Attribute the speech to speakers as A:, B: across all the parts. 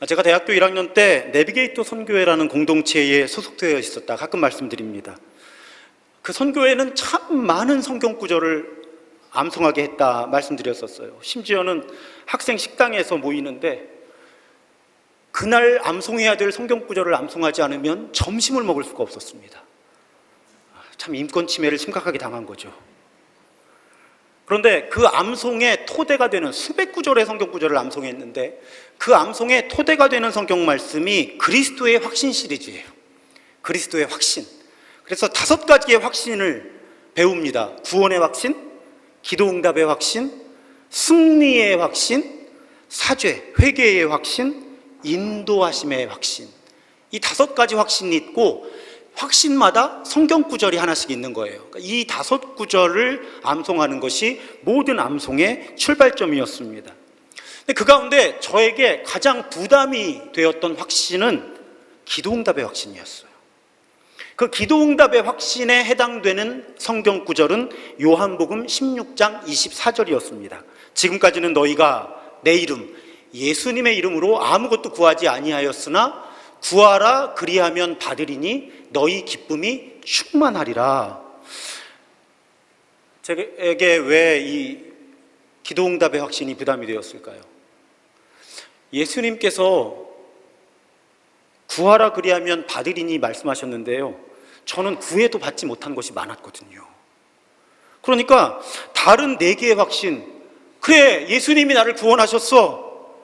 A: 제가 대학교 1학년 때 내비게이터 선교회라는 공동체에 소속되어 있었다 가끔 말씀드립니다. 그 선교회는 참 많은 성경 구절을 암송하게 했다 말씀드렸었어요. 심지어는 학생 식당에서 모이는데 그날 암송해야 될 성경 구절을 암송하지 않으면 점심을 먹을 수가 없었습니다. 참 인권 침해를 심각하게 당한 거죠. 그런데 그 암송의 토대가 되는 수백 구절의 성경 구절을 암송했는데 그 암송의 토대가 되는 성경 말씀이 그리스도의 확신 시리즈예요. 그리스도의 확신. 그래서 5가지의 확신을 배웁니다. 구원의 확신, 기도응답의 확신, 승리의 확신, 사죄, 회개의 확신, 인도하심의 확신. 이 5가지 확신이 있고 확신마다 성경 구절이 하나씩 있는 거예요. 이 5구절을 암송하는 것이 모든 암송의 출발점이었습니다. 근데 그 가운데 저에게 가장 부담이 되었던 확신은 기도응답의 확신이었어요. 그 기도응답의 확신에 해당되는 성경 구절은 요한복음 16장 24절이었습니다. 지금까지는 너희가 내 이름, 예수님의 이름으로 아무것도 구하지 아니하였으나 구하라 그리하면 받으리니 너희 기쁨이 충만하리라. 제게 왜 이 기도응답의 확신이 부담이 되었을까요? 예수님께서 구하라 그리하면 받으리니 말씀하셨는데요, 저는 구해도 받지 못한 것이 많았거든요. 그러니까 다른 4개의 확신, 그래 예수님이 나를 구원하셨어,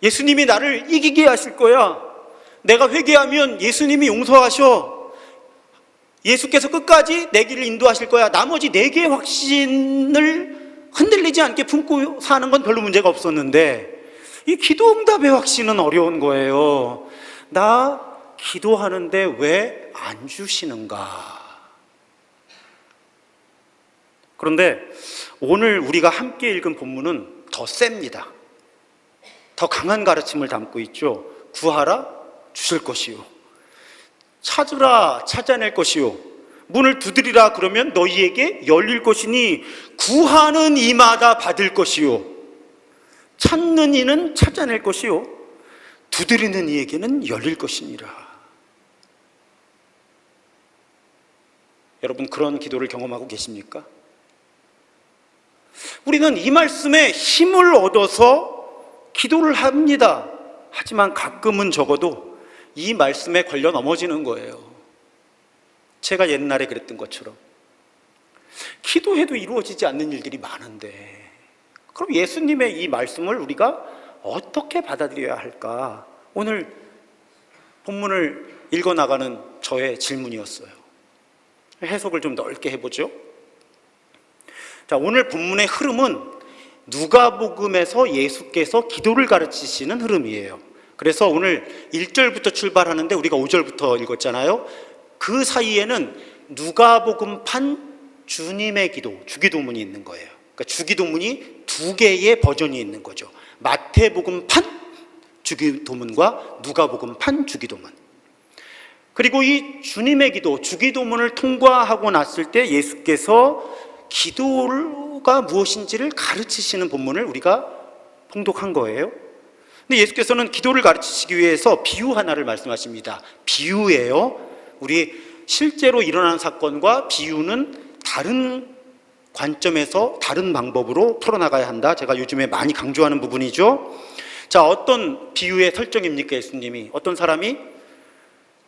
A: 예수님이 나를 이기게 하실 거야, 내가 회개하면 예수님이 용서하셔, 예수께서 끝까지 내 길을 인도하실 거야, 나머지 4개의 확신을 흔들리지 않게 품고 사는 건 별로 문제가 없었는데 이 기도응답의 확신은 어려운 거예요. 나 기도하는데 왜 안 주시는가? 그런데 오늘 우리가 함께 읽은 본문은 더 셉니다. 더 강한 가르침을 담고 있죠. 구하라 주실 것이요, 찾으라 찾아낼 것이요, 문을 두드리라 그러면 너희에게 열릴 것이니 구하는 이마다 받을 것이요, 찾는 이는 찾아낼 것이요, 두드리는 이에게는 열릴 것이니라. 여러분, 그런 기도를 경험하고 계십니까? 우리는 이 말씀에 힘을 얻어서 기도를 합니다. 하지만 가끔은 적어도 이 말씀에 걸려 넘어지는 거예요. 제가 옛날에 그랬던 것처럼 기도해도 이루어지지 않는 일들이 많은데 그럼 예수님의 이 말씀을 우리가 어떻게 받아들여야 할까? 오늘 본문을 읽어나가는 저의 질문이었어요. 해석을 좀 넓게 해보죠. 자, 오늘 본문의 흐름은 누가복음에서 예수께서 기도를 가르치시는 흐름이에요. 그래서 오늘 1절부터 출발하는데 우리가 5절부터 읽었잖아요. 그 사이에는 누가복음판 주님의 기도, 주기도문이 있는 거예요. 그러니까 주기도문이 2개의 버전이 있는 거죠. 마태복음판 주기도문과 누가복음판 주기도문. 그리고 이 주님의 기도, 주기도문을 통과하고 났을 때 예수께서 기도가 무엇인지를 가르치시는 본문을 우리가 봉독한 거예요. 근데 예수께서는 기도를 가르치시기 위해서 비유 하나를 말씀하십니다. 비유예요. 우리 실제로 일어난 사건과 비유는 다른 관점에서 다른 방법으로 풀어나가야 한다. 제가 요즘에 많이 강조하는 부분이죠. 자, 어떤 비유의 설정입니까? 예수님이 어떤 사람이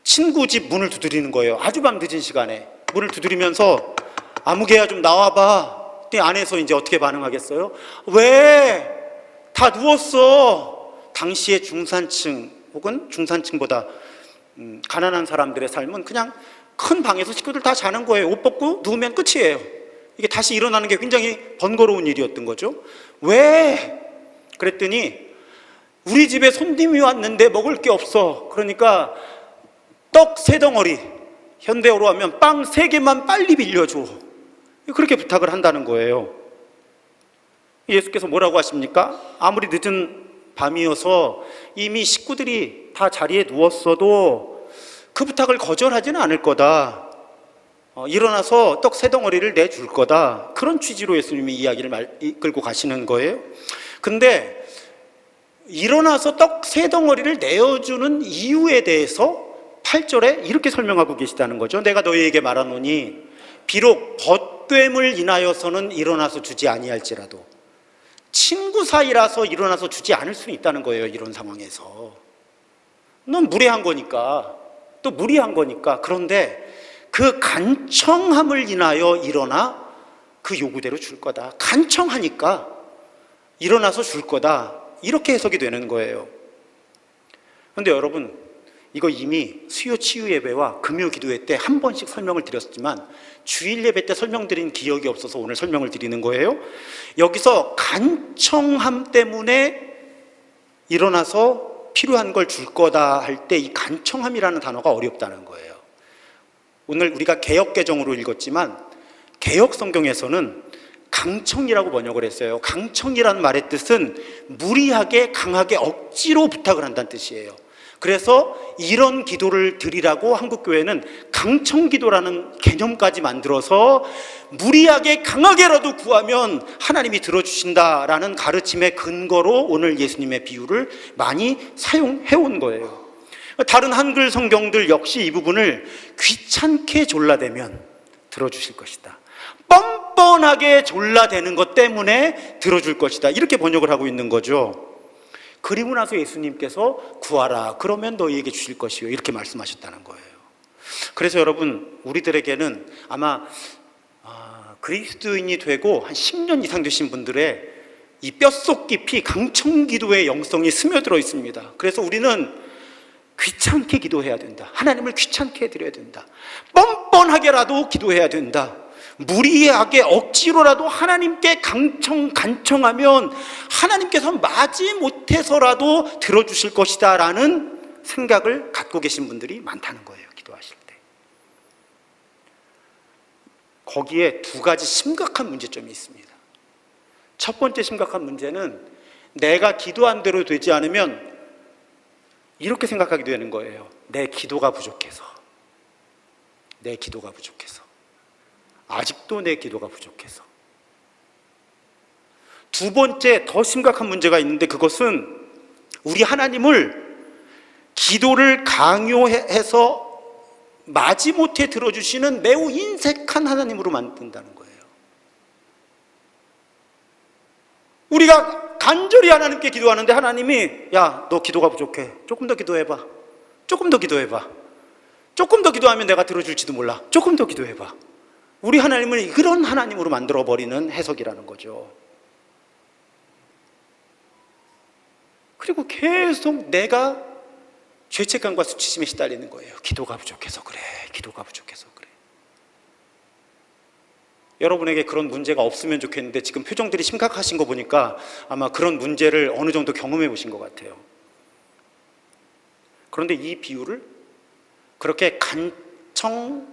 A: 친구 집 문을 두드리는 거예요. 아주 밤늦은 시간에 문을 두드리면서 아무개야 좀 나와봐. 그때 안에서 이제 어떻게 반응하겠어요? 왜? 다 누웠어. 당시의 중산층 혹은 중산층보다 가난한 사람들의 삶은 그냥 큰 방에서 식구들 다 자는 거예요. 옷 벗고 누우면 끝이에요. 이게 다시 일어나는 게 굉장히 번거로운 일이었던 거죠. 왜? 그랬더니 우리 집에 손님이 왔는데 먹을 게 없어. 그러니까 떡 3덩어리, 현대어로 하면 빵 3개만 빨리 빌려줘. 그렇게 부탁을 한다는 거예요. 예수께서 뭐라고 하십니까? 아무리 늦은 밤이어서 이미 식구들이 다 자리에 누웠어도 그 부탁을 거절하지는 않을 거다. 일어나서 떡 3덩어리를 내줄 거다. 그런 취지로 예수님이 이야기를 이끌고 가시는 거예요. 근데 일어나서 떡 세 덩어리를 내어주는 이유에 대해서 8절에 이렇게 설명하고 계시다는 거죠. 내가 너희에게 말하노니 비록 벗됨을 인하여서는 일어나서 주지 아니할지라도, 친구 사이라서 일어나서 주지 않을 수 있다는 거예요. 이런 상황에서 넌 무례한 거니까, 또 무리한 거니까. 그런데 그 간청함을 인하여 일어나 그 요구대로 줄 거다. 간청하니까 일어나서 줄 거다. 이렇게 해석이 되는 거예요. 그런데 여러분, 이거 이미 수요 치유 예배와 금요 기도회 때 한 번씩 설명을 드렸지만 주일 예배 때 설명드린 기억이 없어서 오늘 설명을 드리는 거예요. 여기서 간청함 때문에 일어나서 필요한 걸 줄 거다 할 때 이 간청함이라는 단어가 어렵다는 거예요. 오늘 우리가 개역 개정으로 읽었지만 개역 성경에서는 강청이라고 번역을 했어요. 강청이라는 말의 뜻은 무리하게, 강하게, 억지로 부탁을 한다는 뜻이에요. 그래서 이런 기도를 드리라고 한국교회는 강청기도라는 개념까지 만들어서 무리하게, 강하게라도 구하면 하나님이 들어주신다라는 가르침의 근거로 오늘 예수님의 비유를 많이 사용해온 거예요. 다른 한글 성경들 역시 이 부분을 귀찮게 졸라대면 들어주실 것이다, 뻔뻔하게 졸라대는 것 때문에 들어줄 것이다, 이렇게 번역을 하고 있는 거죠. 그리고 나서 예수님께서 구하라, 그러면 너희에게 주실 것이요, 이렇게 말씀하셨다는 거예요. 그래서 여러분, 우리들에게는 아마 그리스도인이 되고 한 10년 이상 되신 분들의 이 뼛속 깊이 강청기도의 영성이 스며들어 있습니다. 그래서 우리는 귀찮게 기도해야 된다, 하나님을 귀찮게 해드려야 된다, 뻔뻔하게라도 기도해야 된다, 무리하게 억지로라도 하나님께 간청하면 하나님께서 마지 못해서라도 들어주실 것이다 라는 생각을 갖고 계신 분들이 많다는 거예요. 기도하실 때 거기에 두 가지 심각한 문제점이 있습니다. 첫 번째 심각한 문제는 내가 기도한 대로 되지 않으면 이렇게 생각하게 되는 거예요. 내 기도가 부족해서, 내 기도가 부족해서, 아직도 내 기도가 부족해서. 두 번째 더 심각한 문제가 있는데, 그것은 우리 하나님을 기도를 강요해서 마지못해 들어주시는 매우 인색한 하나님으로 만든다는 거예요. 우리가 간절히 하나님께 기도하는데 하나님이 야, 너 기도가 부족해, 조금 더 기도해봐, 조금 더 기도해봐, 조금 더 기도하면 내가 들어줄지도 몰라, 조금 더 기도해봐. 우리 하나님을 그런 하나님으로 만들어버리는 해석이라는 거죠. 그리고 계속 내가 죄책감과 수치심에 시달리는 거예요. 기도가 부족해서 그래, 기도가 부족해서 그래. 여러분에게 그런 문제가 없으면 좋겠는데 지금 표정들이 심각하신 거 보니까 아마 그런 문제를 어느 정도 경험해 보신 것 같아요. 그런데 이 비유를 그렇게 강청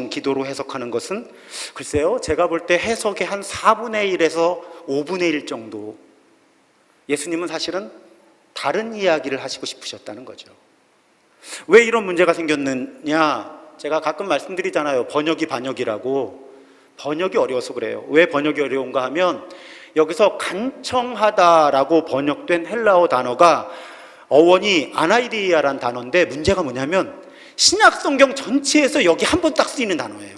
A: 기도로 해석하는 것은 글쎄요, 제가 볼 때 해석의 한 4분의 1에서 5분의 1 정도. 예수님은 사실은 다른 이야기를 하시고 싶으셨다는 거죠. 왜 이런 문제가 생겼느냐, 제가 가끔 말씀드리잖아요. 번역이 반역이라고. 번역이 어려워서 그래요. 왜 번역이 어려운가 하면 여기서 간청하다라고 번역된 헬라어 단어가 어원이 아나이데이아라는 단어인데, 문제가 뭐냐면 신약 성경 전체에서 여기 한 번 딱 쓰이는 단어예요.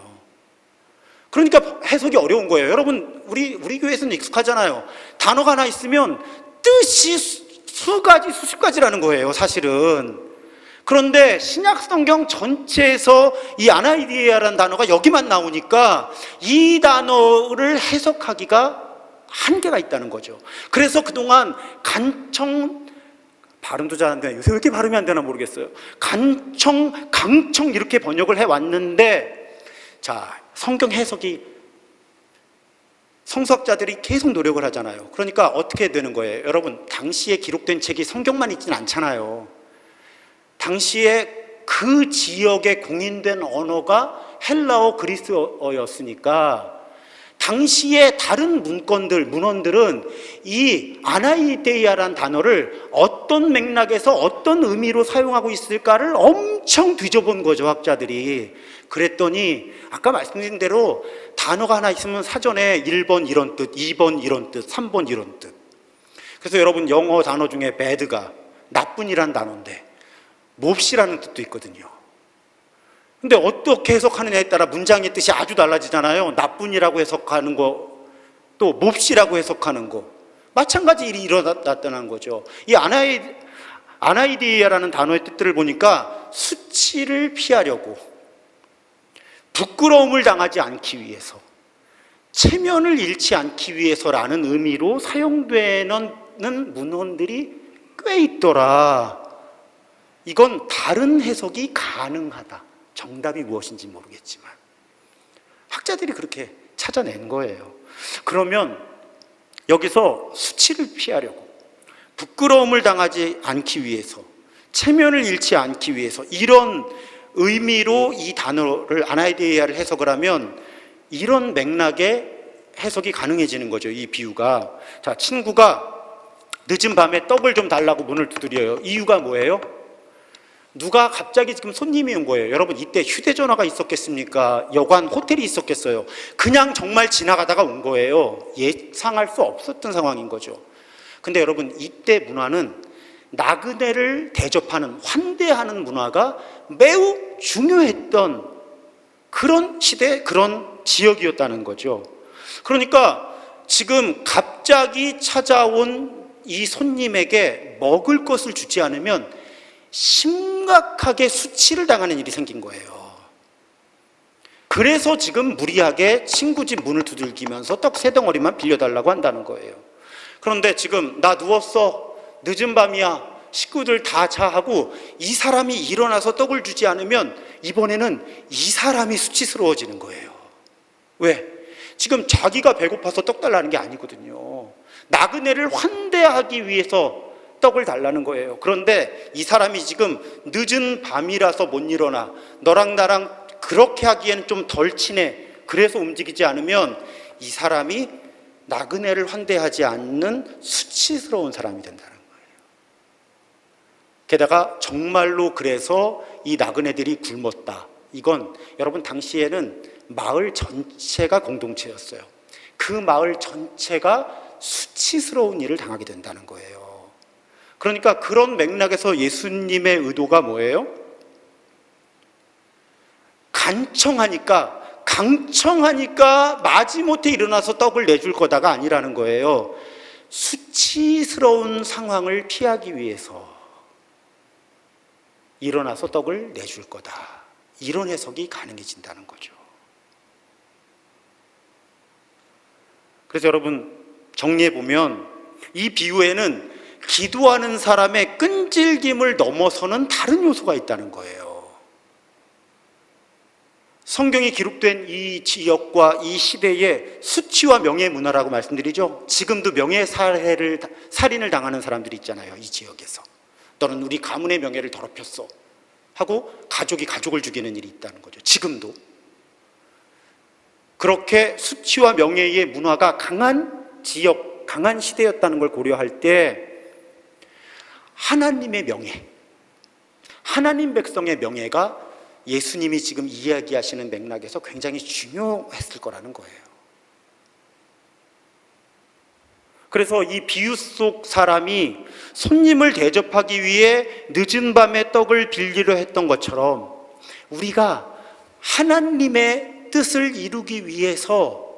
A: 그러니까 해석이 어려운 거예요. 여러분, 우리 교회에서는 익숙하잖아요. 단어가 하나 있으면 뜻이 수가지, 수십 가지라는 거예요, 사실은. 그런데 신약 성경 전체에서 이 아나이데이아라는 단어가 여기만 나오니까 이 단어를 해석하기가 한계가 있다는 거죠. 그래서 그동안 발음도 잘 안 되나, 요새 왜 이렇게 발음이 안 되나 모르겠어요. 강청 이렇게 번역을 해왔는데, 자, 성경 해석이 성서학자들이 계속 노력을 하잖아요. 그러니까 어떻게 되는 거예요? 여러분, 당시에 기록된 책이 성경만 있지는 않잖아요. 당시에 그 지역에 공인된 언어가 헬라어, 그리스어였으니까 당시에 다른 문헌들은 이 아나이데이아라는 단어를 어떤 맥락에서 어떤 의미로 사용하고 있을까를 엄청 뒤져본 거죠, 학자들이. 그랬더니 아까 말씀드린 대로 단어가 하나 있으면 사전에 1번 이런 뜻, 2번 이런 뜻, 3번 이런 뜻. 그래서 여러분 영어 단어 중에 bad가 나쁜이라는 단어인데 몹시라는 뜻도 있거든요. 근데 어떻게 해석하느냐에 따라 문장의 뜻이 아주 달라지잖아요. 나쁜이라고 해석하는 거, 또 몹시라고 해석하는 거, 마찬가지 일이 일어났다는 거죠. 이 아나이디아라는 단어의 뜻들을 보니까 수치를 피하려고, 부끄러움을 당하지 않기 위해서, 체면을 잃지 않기 위해서라는 의미로 사용되는 문헌들이 꽤 있더라. 이건 다른 해석이 가능하다. 정답이 무엇인지 모르겠지만 학자들이 그렇게 찾아낸 거예요. 그러면 여기서 수치를 피하려고, 부끄러움을 당하지 않기 위해서, 체면을 잃지 않기 위해서, 이런 의미로 이 단어를 아나이데이아를 해석을 하면 이런 맥락의 해석이 가능해지는 거죠. 이 비유가, 자, 친구가 늦은 밤에 떡을 좀 달라고 문을 두드려요. 이유가 뭐예요? 누가 갑자기 지금 손님이 온 거예요. 여러분, 이때 휴대전화가 있었겠습니까? 여관, 호텔이 있었겠어요? 그냥 정말 지나가다가 온 거예요. 예상할 수 없었던 상황인 거죠. 근데 여러분, 이때 문화는 나그네를 대접하는, 환대하는 문화가 매우 중요했던 그런 시대, 그런 지역이었다는 거죠. 그러니까 지금 갑자기 찾아온 이 손님에게 먹을 것을 주지 않으면 심각하게 수치를 당하는 일이 생긴 거예요. 그래서 지금 무리하게 친구 집 문을 두들기면서 떡 3덩어리만 빌려달라고 한다는 거예요. 그런데 지금 나 누웠어, 늦은 밤이야, 식구들 다 자 하고 이 사람이 일어나서 떡을 주지 않으면 이번에는 이 사람이 수치스러워지는 거예요. 왜? 지금 자기가 배고파서 떡 달라는 게 아니거든요. 나그네를 환대하기 위해서 떡을 달라는 거예요. 그런데 이 사람이 지금 늦은 밤이라서 못 일어나, 너랑 나랑 그렇게 하기에는 좀 덜 친해, 그래서 움직이지 않으면 이 사람이 나그네를 환대하지 않는 수치스러운 사람이 된다는 거예요. 게다가 정말로 그래서 이 나그네들이 굶었다. 이건 여러분 당시에는 마을 전체가 공동체였어요. 그 마을 전체가 수치스러운 일을 당하게 된다는 거예요. 그러니까 그런 맥락에서 예수님의 의도가 뭐예요? 강청하니까 마지못해 일어나서 떡을 내줄 거다가 아니라는 거예요. 수치스러운 상황을 피하기 위해서 일어나서 떡을 내줄 거다. 이런 해석이 가능해진다는 거죠. 그래서 여러분 정리해보면 이 비유에는 기도하는 사람의 끈질김을 넘어서는 다른 요소가 있다는 거예요. 성경이 기록된 이 지역과 이 시대에 수치와 명예 문화라고 말씀드리죠. 지금도 명예 살인을 당하는 사람들이 있잖아요. 이 지역에서 너는 우리 가문의 명예를 더럽혔어 하고 가족이 가족을 죽이는 일이 있다는 거죠. 지금도 그렇게 수치와 명예의 문화가 강한 지역, 강한 시대였다는 걸 고려할 때 하나님의 명예, 하나님 백성의 명예가 예수님이 지금 이야기하시는 맥락에서 굉장히 중요했을 거라는 거예요. 그래서 이 비유 속 사람이 손님을 대접하기 위해 늦은 밤에 떡을 빌리려 했던 것처럼 우리가 하나님의 뜻을 이루기 위해서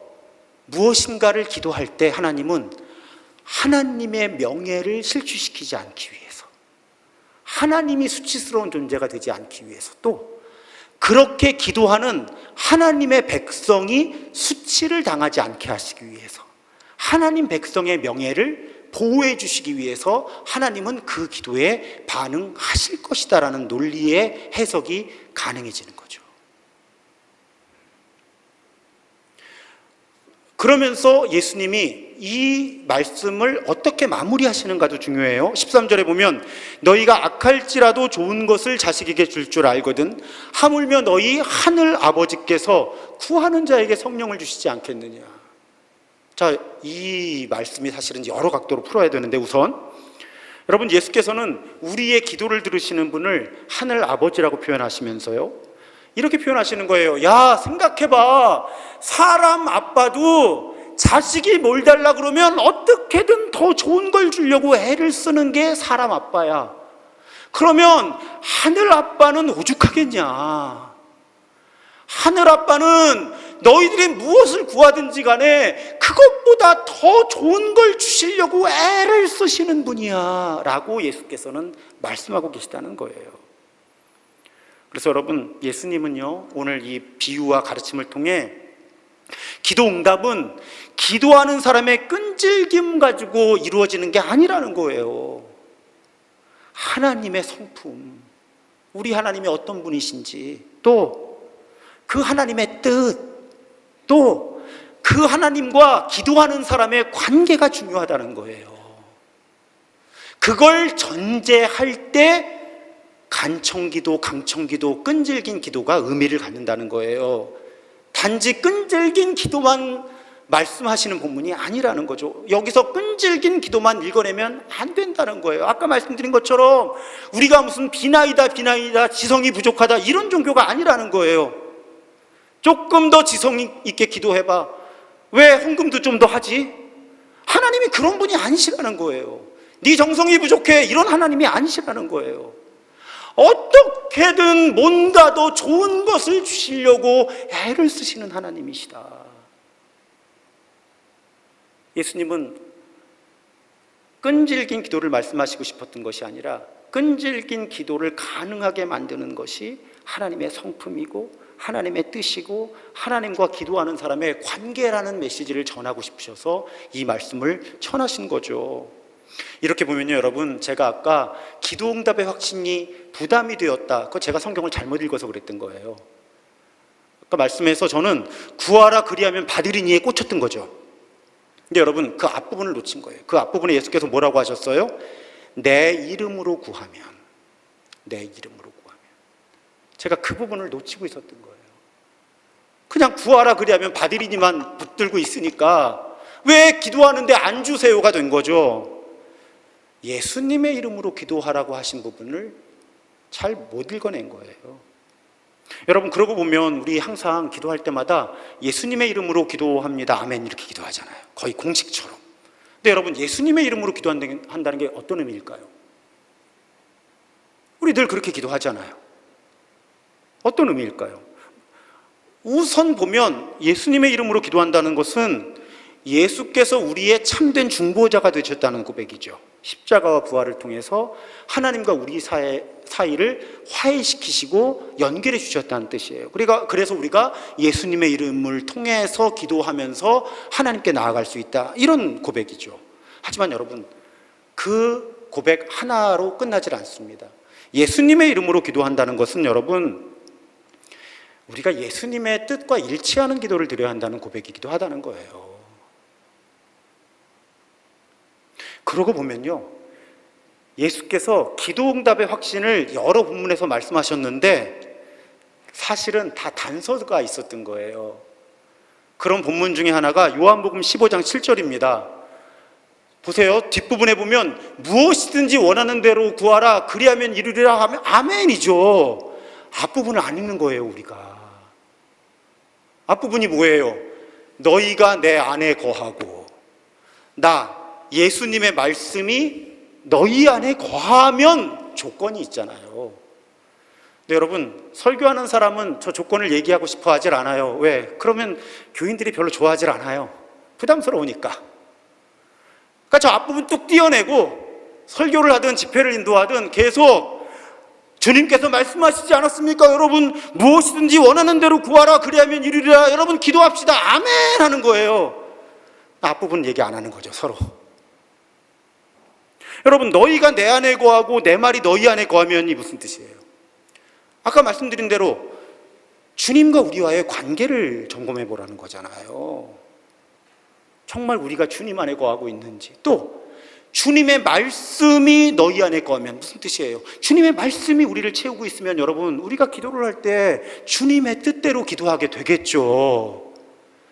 A: 무엇인가를 기도할 때 하나님은 하나님의 명예를 실추시키지 않기 위해서, 하나님이 수치스러운 존재가 되지 않기 위해서, 또 그렇게 기도하는 하나님의 백성이 수치를 당하지 않게 하시기 위해서, 하나님 백성의 명예를 보호해 주시기 위해서 하나님은 그 기도에 반응하실 것이다라는 논리의 해석이 가능해지는 거죠. 그러면서 예수님이 이 말씀을 어떻게 마무리하시는가도 중요해요. 13절에 보면 너희가 악할지라도 좋은 것을 자식에게 줄 줄 알거든 하물며 너희 하늘 아버지께서 구하는 자에게 성령을 주시지 않겠느냐. 자, 이 말씀이 사실은 여러 각도로 풀어야 되는데, 우선 여러분 예수께서는 우리의 기도를 들으시는 분을 하늘 아버지라고 표현하시면서요 이렇게 표현하시는 거예요. 야, 생각해봐. 사람 아빠도 자식이 뭘 달라 그러면 어떻게든 더 좋은 걸 주려고 애를 쓰는 게 사람 아빠야. 그러면 하늘 아빠는 오죽하겠냐? 하늘 아빠는 너희들이 무엇을 구하든지 간에 그것보다 더 좋은 걸 주시려고 애를 쓰시는 분이야 라고 예수께서는 말씀하고 계시다는 거예요. 그래서 여러분, 예수님은요, 오늘 이 비유와 가르침을 통해 기도 응답은 기도하는 사람의 끈질김 가지고 이루어지는 게 아니라는 거예요. 하나님의 성품, 우리 하나님이 어떤 분이신지, 또 그 하나님의 뜻, 또 그 하나님과 기도하는 사람의 관계가 중요하다는 거예요. 그걸 전제할 때 간청기도, 강청기도, 끈질긴 기도가 의미를 갖는다는 거예요. 단지 끈질긴 기도만 말씀하시는 본문이 아니라는 거죠. 여기서 끈질긴 기도만 읽어내면 안 된다는 거예요. 아까 말씀드린 것처럼 우리가 무슨 비나이다 지성이 부족하다 이런 종교가 아니라는 거예요. 조금 더 지성 있게 기도해봐. 왜 헌금도 좀 더 하지? 하나님이 그런 분이 아니시라는 거예요. 네 정성이 부족해 이런 하나님이 아니시라는 거예요. 어떻게든 뭔가 더 좋은 것을 주시려고 애를 쓰시는 하나님이시다. 예수님은 끈질긴 기도를 말씀하시고 싶었던 것이 아니라 끈질긴 기도를 가능하게 만드는 것이 하나님의 성품이고 하나님의 뜻이고 하나님과 기도하는 사람의 관계라는 메시지를 전하고 싶으셔서 이 말씀을 전하신 거죠. 이렇게 보면요, 여러분, 제가 아까 기도응답의 확신이 부담이 되었다, 그거 제가 성경을 잘못 읽어서 그랬던 거예요. 아까 말씀에서 저는 구하라 그리하면 받으리니에 꽂혔던 거죠. 근데 여러분, 그 앞부분을 놓친 거예요. 그 앞부분에 예수께서 뭐라고 하셨어요? 내 이름으로 구하면, 내 이름으로 구하면. 제가 그 부분을 놓치고 있었던 거예요. 그냥 구하라 그리하면 받으리니만 붙들고 있으니까 왜 기도하는데 안 주세요가 된 거죠. 예수님의 이름으로 기도하라고 하신 부분을 잘 못 읽어낸 거예요. 여러분, 그러고 보면 우리 항상 기도할 때마다 예수님의 이름으로 기도합니다, 아멘 이렇게 기도하잖아요. 거의 공식처럼. 근데 여러분, 예수님의 이름으로 기도한다는 게 어떤 의미일까요? 우리 늘 그렇게 기도하잖아요. 어떤 의미일까요? 우선 보면 예수님의 이름으로 기도한다는 것은 예수께서 우리의 참된 중보자가 되셨다는 고백이죠. 십자가와 부활을 통해서 하나님과 우리 사이를 화해시키시고 연결해 주셨다는 뜻이에요. 그래서 우리가 예수님의 이름을 통해서 기도하면서 하나님께 나아갈 수 있다, 이런 고백이죠. 하지만 여러분, 그 고백 하나로 끝나질 않습니다. 예수님의 이름으로 기도한다는 것은 여러분, 우리가 예수님의 뜻과 일치하는 기도를 드려야 한다는 고백이기도 하다는 거예요. 그러고 보면요, 예수께서 기도응답의 확신을 여러 본문에서 말씀하셨는데 사실은 다 단서가 있었던 거예요. 그런 본문 중에 하나가 요한복음 15장 7절입니다. 보세요. 뒷부분에 보면 무엇이든지 원하는 대로 구하라 그리하면 이루리라 하면 아멘이죠. 앞부분을 안 읽는 거예요, 우리가. 앞부분이 뭐예요? 너희가 내 안에 거하고, 나 예수님의 말씀이 너희 안에 거하면 조건이 있잖아요. 근데 여러분, 설교하는 사람은 저 조건을 얘기하고 싶어 하질 않아요. 왜? 그러면 교인들이 별로 좋아하질 않아요. 부담스러우니까. 그러니까 저 앞부분 뚝 띄어내고 설교를 하든 집회를 인도하든 계속 주님께서 말씀하시지 않았습니까? 여러분, 무엇이든지 원하는 대로 구하라 그리하면 이루리라. 여러분, 기도합시다, 아멘 하는 거예요. 앞부분 얘기 안 하는 거죠, 서로. 여러분, 너희가 내 안에 거하고 내 말이 너희 안에 거하면이 무슨 뜻이에요? 아까 말씀드린 대로 주님과 우리와의 관계를 점검해 보라는 거잖아요. 정말 우리가 주님 안에 거하고 있는지, 또 주님의 말씀이 너희 안에 거하면 무슨 뜻이에요? 주님의 말씀이 우리를 채우고 있으면 여러분, 우리가 기도를 할 때 주님의 뜻대로 기도하게 되겠죠.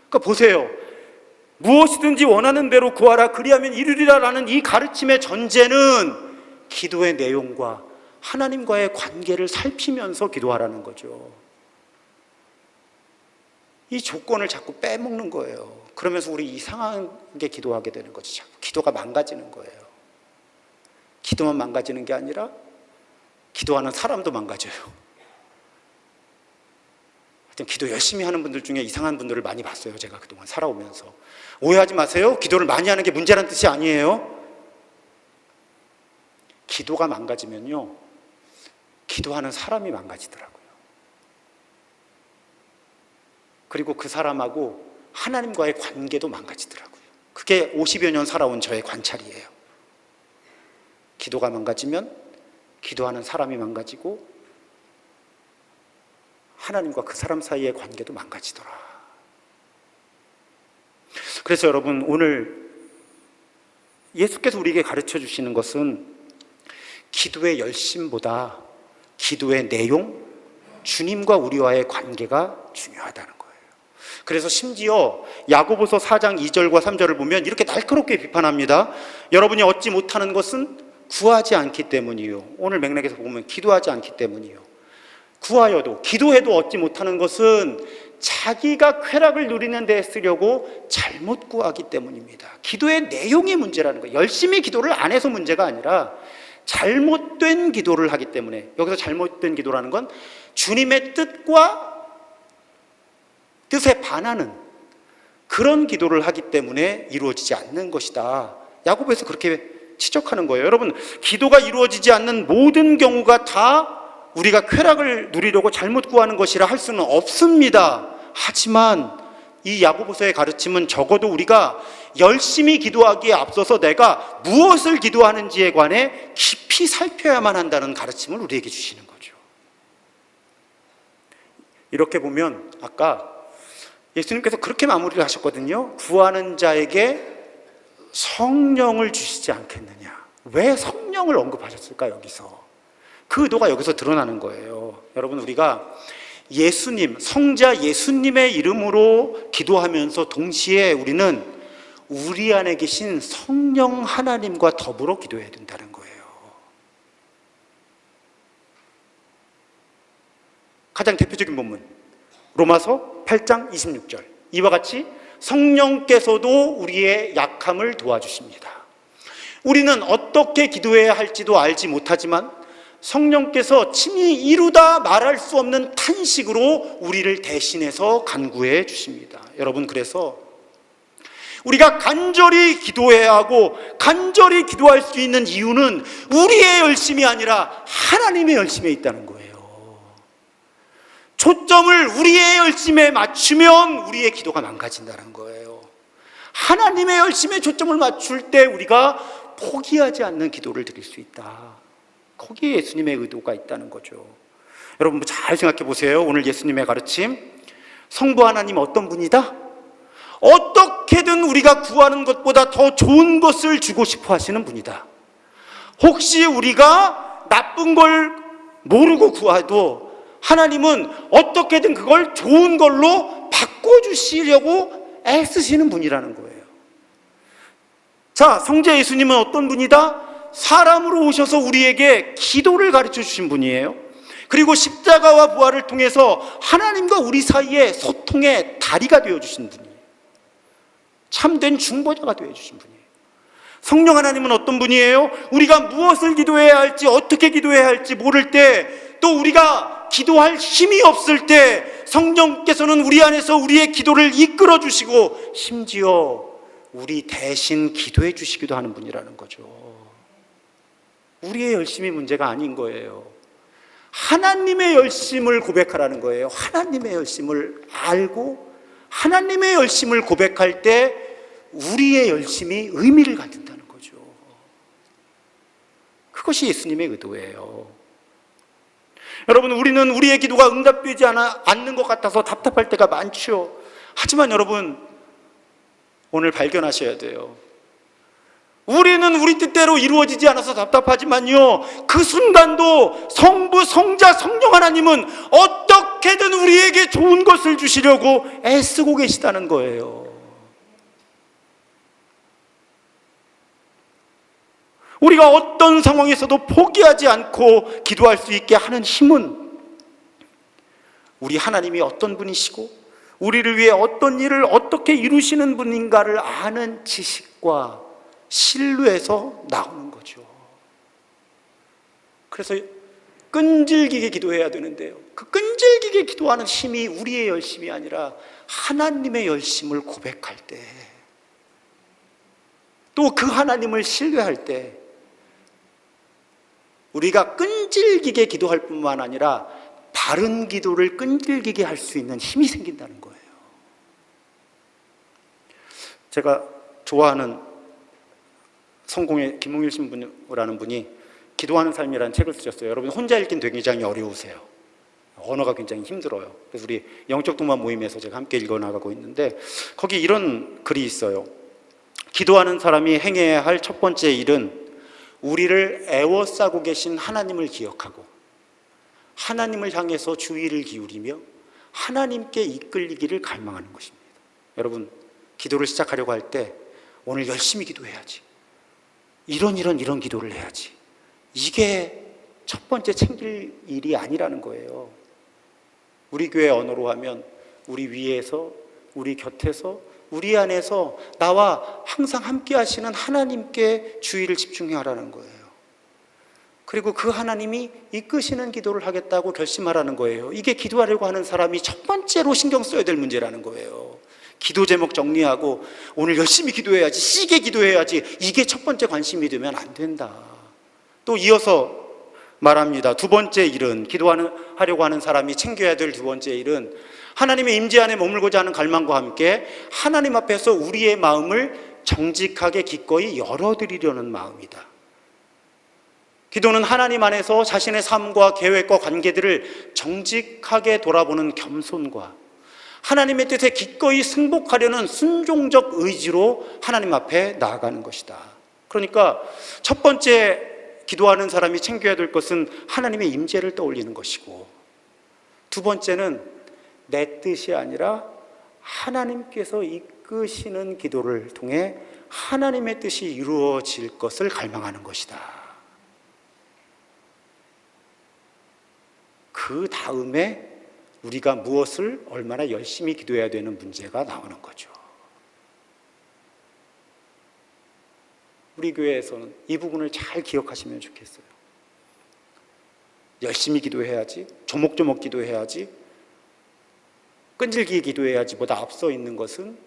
A: 그러니까 보세요. 무엇이든지 원하는 대로 구하라 그리하면 이루리라 라는 이 가르침의 전제는 기도의 내용과 하나님과의 관계를 살피면서 기도하라는 거죠. 이 조건을 자꾸 빼먹는 거예요. 그러면서 우리 이상하게 기도하게 되는 거죠. 자꾸 기도가 망가지는 거예요. 기도만 망가지는 게 아니라 기도하는 사람도 망가져요. 하여튼 기도 열심히 하는 분들 중에 이상한 분들을 많이 봤어요. 제가 그동안 살아오면서. 오해하지 마세요. 기도를 많이 하는 게 문제라는 뜻이 아니에요. 기도가 망가지면요, 기도하는 사람이 망가지더라고요. 그리고 그 사람하고 하나님과의 관계도 망가지더라고요. 그게 50여 년 살아온 저의 관찰이에요. 기도가 망가지면 기도하는 사람이 망가지고 하나님과 그 사람 사이의 관계도 망가지더라. 그래서 여러분, 오늘 예수께서 우리에게 가르쳐 주시는 것은 기도의 열심보다 기도의 내용, 주님과 우리와의 관계가 중요하다는 거예요. 그래서 심지어 야고보서 4장 2절과 3절을 보면 이렇게 날카롭게 비판합니다. 여러분이 얻지 못하는 것은 구하지 않기 때문이요. 오늘 맥락에서 보면 기도하지 않기 때문이요. 구하여도, 기도해도 얻지 못하는 것은 자기가 쾌락을 누리는 데 쓰려고 잘못 구하기 때문입니다. 기도의 내용이 문제라는 거예요. 열심히 기도를 안 해서 문제가 아니라 잘못된 기도를 하기 때문에, 여기서 잘못된 기도라는 건 주님의 뜻에 반하는 그런 기도를 하기 때문에 이루어지지 않는 것이다. 야고보에서 그렇게 지적하는 거예요. 여러분, 기도가 이루어지지 않는 모든 경우가 다 우리가 쾌락을 누리려고 잘못 구하는 것이라 할 수는 없습니다. 하지만 이 야고보서의 가르침은 적어도 우리가 열심히 기도하기에 앞서서 내가 무엇을 기도하는지에 관해 깊이 살펴야만 한다는 가르침을 우리에게 주시는 거죠. 이렇게 보면 아까 예수님께서 그렇게 마무리를 하셨거든요. 구하는 자에게 성령을 주시지 않겠느냐. 왜 성령을 언급하셨을까? 여기서 그 의도가 여기서 드러나는 거예요. 여러분, 우리가 예수님, 성자 예수님의 이름으로 기도하면서 동시에 우리는 우리 안에 계신 성령 하나님과 더불어 기도해야 된다는 거예요. 가장 대표적인 본문 로마서 8장 26절, 이와 같이 성령께서도 우리의 약함을 도와주십니다. 우리는 어떻게 기도해야 할지도 알지 못하지만 성령께서 친히 이루다 말할 수 없는 탄식으로 우리를 대신해서 간구해 주십니다. 여러분, 그래서 우리가 간절히 기도해야 하고 간절히 기도할 수 있는 이유는 우리의 열심이 아니라 하나님의 열심에 있다는 거예요. 초점을 우리의 열심에 맞추면 우리의 기도가 망가진다는 거예요. 하나님의 열심에 초점을 맞출 때 우리가 포기하지 않는 기도를 드릴 수 있다. 거기에 예수님의 의도가 있다는 거죠. 여러분, 잘 생각해 보세요. 오늘 예수님의 가르침, 성부 하나님 어떤 분이다? 어떻게든 우리가 구하는 것보다 더 좋은 것을 주고 싶어 하시는 분이다. 혹시 우리가 나쁜 걸 모르고 구해도 하나님은 어떻게든 그걸 좋은 걸로 바꿔주시려고 애쓰시는 분이라는 거예요. 자, 성자 예수님은 어떤 분이다? 사람으로 오셔서 우리에게 기도를 가르쳐 주신 분이에요. 그리고 십자가와 부활을 통해서 하나님과 우리 사이의 소통의 다리가 되어주신 분이에요. 참된 중보자가 되어주신 분이에요. 성령 하나님은 어떤 분이에요? 우리가 무엇을 기도해야 할지, 어떻게 기도해야 할지 모를 때, 또 우리가 기도할 힘이 없을 때 성령께서는 우리 안에서 우리의 기도를 이끌어 주시고 심지어 우리 대신 기도해 주시기도 하는 분이라는 거죠. 우리의 열심이 문제가 아닌 거예요. 하나님의 열심을 고백하라는 거예요. 하나님의 열심을 알고 하나님의 열심을 고백할 때 우리의 열심이 의미를 갖는다는 거죠. 그것이 예수님의 의도예요. 여러분, 우리는 우리의 기도가 응답되지 않는 것 같아서 답답할 때가 많죠. 하지만 여러분, 오늘 발견하셔야 돼요. 우리는 우리 뜻대로 이루어지지 않아서 답답하지만요, 그 순간도 성부, 성자, 성령 하나님은 어떻게든 우리에게 좋은 것을 주시려고 애쓰고 계시다는 거예요. 우리가 어떤 상황에서도 포기하지 않고 기도할 수 있게 하는 힘은 우리 하나님이 어떤 분이시고 우리를 위해 어떤 일을 어떻게 이루시는 분인가를 아는 지식과 신뢰에서 나오는 거죠. 그래서 끈질기게 기도해야 되는데요, 그 끈질기게 기도하는 힘이 우리의 열심이 아니라 하나님의 열심을 고백할 때, 또 그 하나님을 신뢰할 때 우리가 끈질기게 기도할 뿐만 아니라 바른 기도를 끈질기게 할 수 있는 힘이 생긴다는 거예요. 제가 좋아하는 성공의 김홍일 신부라는 분이 기도하는 삶이라는 책을 쓰셨어요. 여러분, 혼자 읽긴 굉장히 어려우세요. 언어가 굉장히 힘들어요. 그래서 우리 영적 동반 모임에서 제가 함께 읽어나가고 있는데, 거기 이런 글이 있어요. 기도하는 사람이 행해야 할 첫 번째 일은 우리를 애워싸고 계신 하나님을 기억하고 하나님을 향해서 주의를 기울이며 하나님께 이끌리기를 갈망하는 것입니다. 여러분, 기도를 시작하려고 할 때 오늘 열심히 기도해야지, 이런 기도를 해야지, 이게 첫 번째 챙길 일이 아니라는 거예요. 우리 교회 언어로 하면 우리 위에서, 우리 곁에서, 우리 안에서 나와 항상 함께 하시는 하나님께 주의를 집중하라는 거예요. 그리고 그 하나님이 이끄시는 기도를 하겠다고 결심하라는 거예요. 이게 기도하려고 하는 사람이 첫 번째로 신경 써야 될 문제라는 거예요. 기도 제목 정리하고 오늘 열심히 기도해야지, 시게 기도해야지, 이게 첫 번째 관심이 되면 안 된다. 또 이어서 말합니다. 두 번째 일은, 기도하려고 하는 사람이 챙겨야 될 두 번째 일은 하나님의 임재 안에 머물고자 하는 갈망과 함께 하나님 앞에서 우리의 마음을 정직하게 기꺼이 열어드리려는 마음이다. 기도는 하나님 안에서 자신의 삶과 계획과 관계들을 정직하게 돌아보는 겸손과 하나님의 뜻에 기꺼이 승복하려는 순종적 의지로 하나님 앞에 나아가는 것이다. 그러니까 첫 번째 기도하는 사람이 챙겨야 될 것은 하나님의 임재를 떠올리는 것이고, 두 번째는 내 뜻이 아니라 하나님께서 이끄시는 기도를 통해 하나님의 뜻이 이루어질 것을 갈망하는 것이다. 그 다음에 우리가 무엇을 얼마나 열심히 기도해야 되는 문제가 나오는 거죠. 우리 교회에서는 이 부분을 잘 기억하시면 좋겠어요. 열심히 기도해야지, 조목조목 기도해야지, 끈질기게 기도해야지 보다 앞서 있는 것은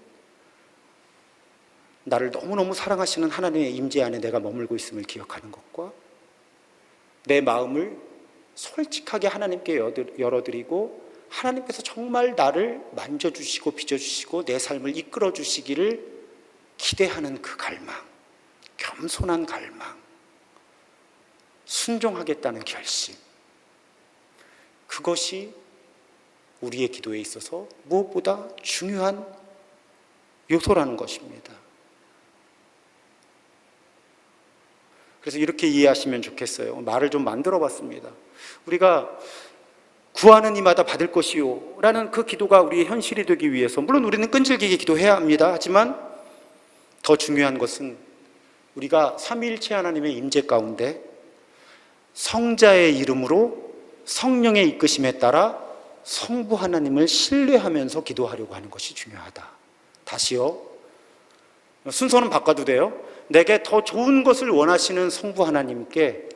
A: 나를 너무너무 사랑하시는 하나님의 임재 안에 내가 머물고 있음을 기억하는 것과 내 마음을 솔직하게 하나님께 열어드리고 하나님께서 정말 나를 만져주시고 빚어주시고 내 삶을 이끌어주시기를 기대하는 그 갈망, 겸손한 갈망, 순종하겠다는 결심, 그것이 우리의 기도에 있어서 무엇보다 중요한 요소라는 것입니다. 그래서 이렇게 이해하시면 좋겠어요. 말을 좀 만들어 봤습니다. 우리가 구하는 이마다 받을 것이요 라는 그 기도가 우리의 현실이 되기 위해서, 물론 우리는 끈질기게 기도해야 합니다. 하지만 더 중요한 것은 우리가 삼위일체 하나님의 임재 가운데 성자의 이름으로 성령의 이끄심에 따라 성부 하나님을 신뢰하면서 기도하려고 하는 것이 중요하다. 다시요, 순서는 바꿔도 돼요. 내게 더 좋은 것을 원하시는 성부 하나님께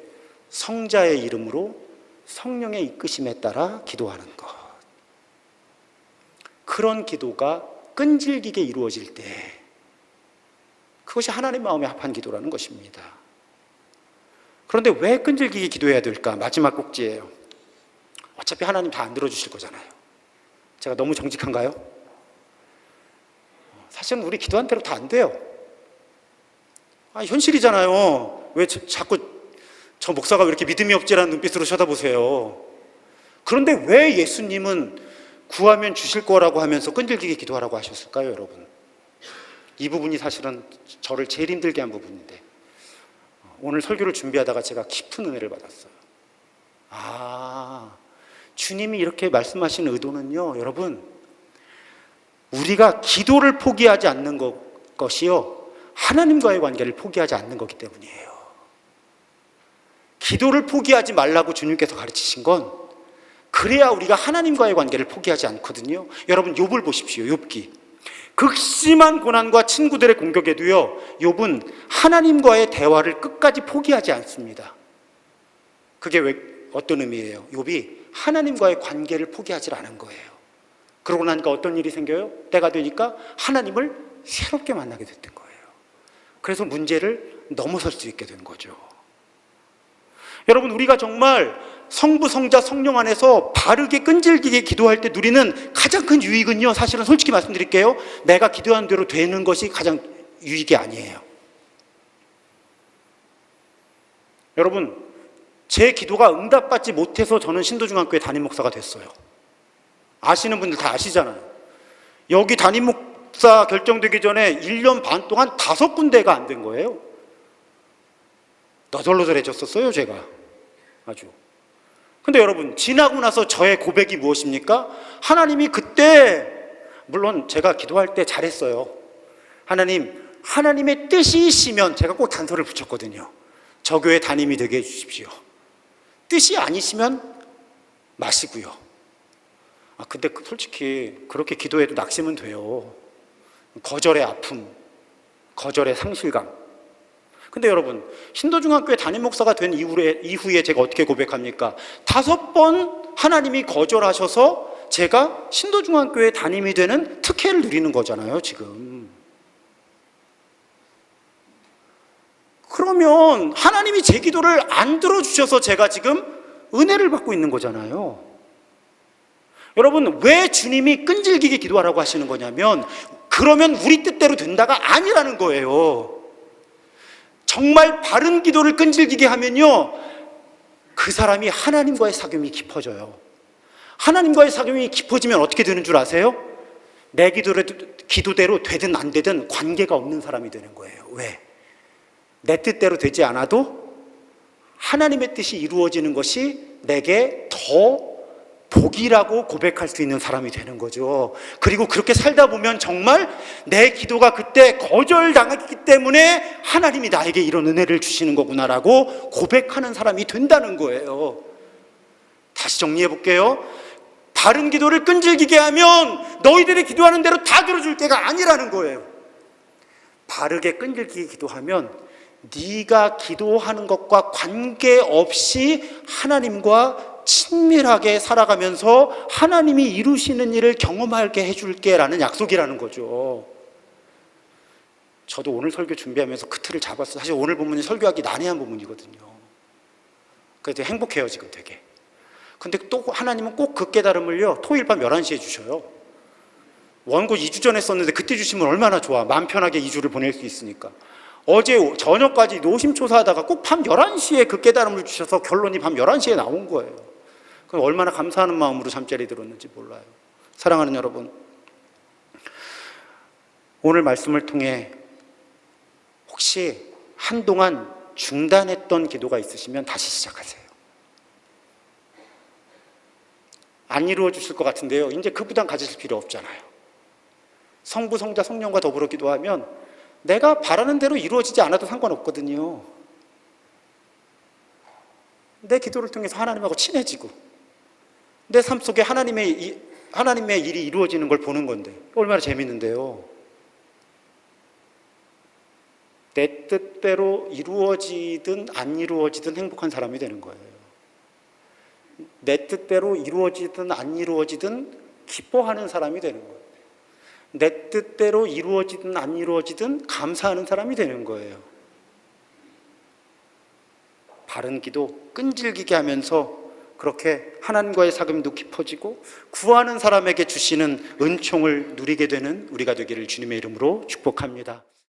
A: 성자의 이름으로 성령의 이끄심에 따라 기도하는 것, 그런 기도가 끈질기게 이루어질 때 그것이 하나님 마음에 합한 기도라는 것입니다. 그런데 왜 끈질기게 기도해야 될까? 마지막 꼭지예요. 어차피 하나님 다 안 들어주실 거잖아요. 제가 너무 정직한가요? 사실은 우리 기도한 대로 다 안 돼요. 현실이잖아요. 왜 자꾸 저 목사가 왜 이렇게 믿음이 없지라는 눈빛으로 쳐다보세요. 그런데 왜 예수님은 구하면 주실 거라고 하면서 끈질기게 기도하라고 하셨을까요, 여러분? 이 부분이 사실은 저를 제일 힘들게 한 부분인데, 오늘 설교를 준비하다가 제가 깊은 은혜를 받았어요. 주님이 이렇게 말씀하시는 의도는요, 여러분, 우리가 기도를 포기하지 않는 것이요, 하나님과의 관계를 포기하지 않는 거기 때문이에요. 기도를 포기하지 말라고 주님께서 가르치신 건 그 그래야 우리가 하나님과의 관계를 포기하지 않거든요. 여러분 욥을 보십시오. 욥기. 극심한 고난과 친구들의 공격에도요, 욥은 하나님과의 대화를 끝까지 포기하지 않습니다. 그게 왜 어떤 의미예요? 욥이 하나님과의 관계를 포기하지 않은 거예요. 그러고 나니까 어떤 일이 생겨요? 때가 되니까 하나님을 새롭게 만나게 됐던 거예요. 그래서 문제를 넘어설 수 있게 된 거죠. 여러분, 우리가 정말 성부, 성자, 성령 안에서 바르게 끈질기게 기도할 때 누리는 가장 큰 유익은요, 사실은 솔직히 말씀드릴게요, 내가 기도한 대로 되는 것이 가장 유익이 아니에요. 여러분, 제 기도가 응답받지 못해서 저는 신도중앙교회 담임 목사가 됐어요. 아시는 분들 다 아시잖아요. 여기 담임 목사 결정되기 전에 1년 반 동안 5군데가 안 된 거예요. 너덜너덜해졌었어요, 제가. 아주. 근데 여러분, 지나고 나서 저의 고백이 무엇입니까? 하나님이 그때, 물론 제가 기도할 때 잘했어요. 하나님, 하나님의 뜻이시면, 제가 꼭 단서를 붙였거든요. 저 교회 담임이 되게 해주십시오. 뜻이 아니시면 마시고요. 근데 솔직히 그렇게 기도해도 낙심은 돼요. 거절의 아픔, 거절의 상실감. 근데 여러분, 신도중앙교회 담임 목사가 된 이후에 제가 어떻게 고백합니까? 5번 하나님이 거절하셔서 제가 신도중앙교회 담임이 되는 특혜를 누리는 거잖아요, 지금. 그러면 하나님이 제 기도를 안 들어주셔서 제가 지금 은혜를 받고 있는 거잖아요. 여러분, 왜 주님이 끈질기게 기도하라고 하시는 거냐면, 그러면 우리 뜻대로 된다가 아니라는 거예요. 정말 바른 기도를 끈질기게 하면요, 그 사람이 하나님과의 사귐이 깊어져요. 하나님과의 사귐이 깊어지면 어떻게 되는 줄 아세요? 내 기도대로 되든 안 되든 관계가 없는 사람이 되는 거예요. 왜? 내 뜻대로 되지 않아도 하나님의 뜻이 이루어지는 것이 내게 더 복이라고 고백할 수 있는 사람이 되는 거죠. 그리고 그렇게 살다 보면 정말 내 기도가 그때 거절당했기 때문에 하나님이 나에게 이런 은혜를 주시는 거구나라고 고백하는 사람이 된다는 거예요. 다시 정리해 볼게요. 바른 기도를 끈질기게 하면 너희들이 기도하는 대로 다 들어줄 때가 아니라는 거예요. 바르게 끈질기게 기도하면 네가 기도하는 것과 관계없이 하나님과 친밀하게 살아가면서 하나님이 이루시는 일을 경험하게 해줄게 라는 약속이라는 거죠. 저도 오늘 설교 준비하면서 그 틀을 잡았어요. 사실 오늘 본문이 설교하기 난해한 부분이거든요. 그래서 행복해요, 지금 되게. 근데 또 하나님은 꼭 그 깨달음을요, 토요일 밤 11시에 주셔요. 원고 2주 전에 썼는데 그때 주시면 얼마나 좋아. 마음 편하게 2주를 보낼 수 있으니까. 어제 저녁까지 노심초사하다가 꼭 밤 11시에 그 깨달음을 주셔서 결론이 밤 11시에 나온 거예요. 그럼 얼마나 감사하는 마음으로 잠자리 들었는지 몰라요. 사랑하는 여러분, 오늘 말씀을 통해 혹시 한동안 중단했던 기도가 있으시면 다시 시작하세요. 안 이루어 주실 것 같은데요, 이제 그 부담 가지실 필요 없잖아요. 성부, 성자, 성령과 더불어 기도하면 내가 바라는 대로 이루어지지 않아도 상관없거든요. 내 기도를 통해서 하나님하고 친해지고 내 삶 속에 하나님의 일이 이루어지는 걸 보는 건데 얼마나 재밌는데요. 내 뜻대로 이루어지든 안 이루어지든 행복한 사람이 되는 거예요. 내 뜻대로 이루어지든 안 이루어지든 기뻐하는 사람이 되는 거예요. 내 뜻대로 이루어지든 안 이루어지든 감사하는 사람이 되는 거예요. 바른 기도 끈질기게 하면서 그렇게 하나님과의 사귐도 깊어지고 구하는 사람에게 주시는 은총을 누리게 되는 우리가 되기를 주님의 이름으로 축복합니다.